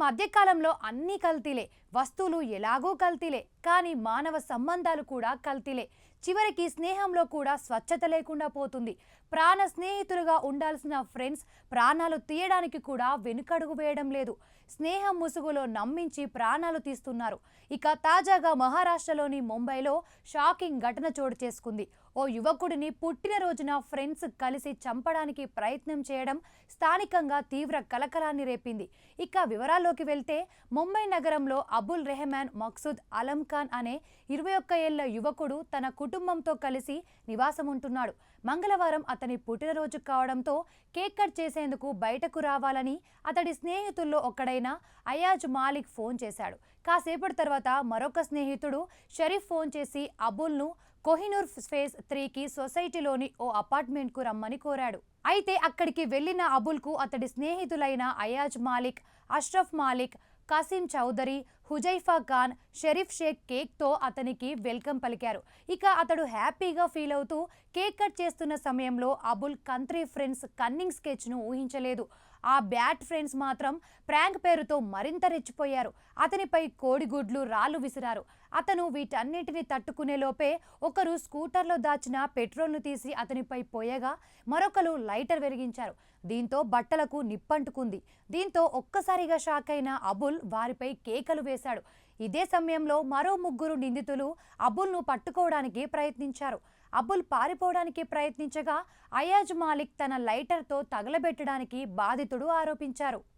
మధ్య కాలంలో అన్ని కల్తీలే. వస్తువులు ఎలాగో కల్తీలే, కానీ మానవ సంబంధాలు కూడా కల్తీలే. చివరికి స్నేహంలో కూడా స్వచ్ఛత లేకుండా పోతుంది. ప్రాణ స్నేహితులుగా ఉండాల్సిన ఫ్రెండ్స్ ప్రాణాలు తీయడానికి కూడా వెనుకడుగు వేయడం లేదు. స్నేహం ముసుగులో నమ్మించి ప్రాణాలు తీస్తున్నారు. ఇక తాజాగా మహారాష్ట్రలోని ముంబైలో షాకింగ్ ఘటన చోటు చేసుకుంది. ఓ యువకుడిని పుట్టినరోజున ఫ్రెండ్స్ కలిసి చంపడానికి ప్రయత్నం చేయడం స్థానికంగా తీవ్ర కలకలాన్ని రేపింది. ఇక వివరాల్లోకి వెళ్తే ముంబై నగరంలో అబుల్ రెహమాన్ మక్సూద్ అలం ఖాన్ అనే 21 ఏళ్ల యువకుడు తన కుటుంబంతో కలిసి నివాసం ఉంటున్నాడు. మంగళవారం అతని పుట్టినరోజు కావడంతో కేక్ కట్ చేసేందుకు బయటకు రావాలని అతడి స్నేహితుల్లో ఒకడైన అయాజ్ మాలిక్ ఫోన్ చేశాడు. కాసేపటి తర్వాత మరొక స్నేహితుడు షరీఫ్ ఫోన్ చేసి అబుల్ను కోహినూర్ ఫేజ్ 3కి సొసైటీలోని ఓ అపార్ట్మెంట్కు రమ్మని కోరాడు. అయితే అక్కడికి వెళ్లిన అబుల్కు అతడి స్నేహితులైన అయాజ్ మాలిక్, అష్రఫ్ మాలిక్, కాసిం చౌదరి, హుజైఫా ఖాన్, షరీఫ్ షేక్ కేక్తో అతనికి వెల్కమ్ పలికారు. ఇక అతడు హ్యాపీగా ఫీల్ అవుతూ కేక్ కట్ చేస్తున్న సమయంలో అబుల్ కంట్రీ ఫ్రెండ్స్ కన్నింగ్ స్కెచ్ను ఊహించలేదు. ఆ బ్యాడ్ ఫ్రెండ్స్ మాత్రం ప్రాంక్ పేరుతో మరింత రెచ్చిపోయారు. అతనిపై కోడిగుడ్లు, రాళ్లు విసిరారు. అతను వీటన్నిటిని తట్టుకునే లోపే ఒకరు స్కూటర్లో దాచిన పెట్రోల్ను తీసి అతనిపై పోయగా మరొకరు లైటర్ వెలిగించారు. దీంతో బట్టలకు నిప్పంటుకుంది. దీంతో ఒక్కసారిగా షాక్ అయిన అబుల్ వారిపై కేకలు వేశాడు. ఇదే సమయంలో మరో 3 నిందితులు అబుల్ను పట్టుకోవడానికి ప్రయత్నించారు. అబుల్ పారిపోవడానికి ప్రయత్నించగా అయాజ్ మాలిక్ తన లైటర్తో తగలబెట్టడానికి బాధితుడు ఆరోపించారు.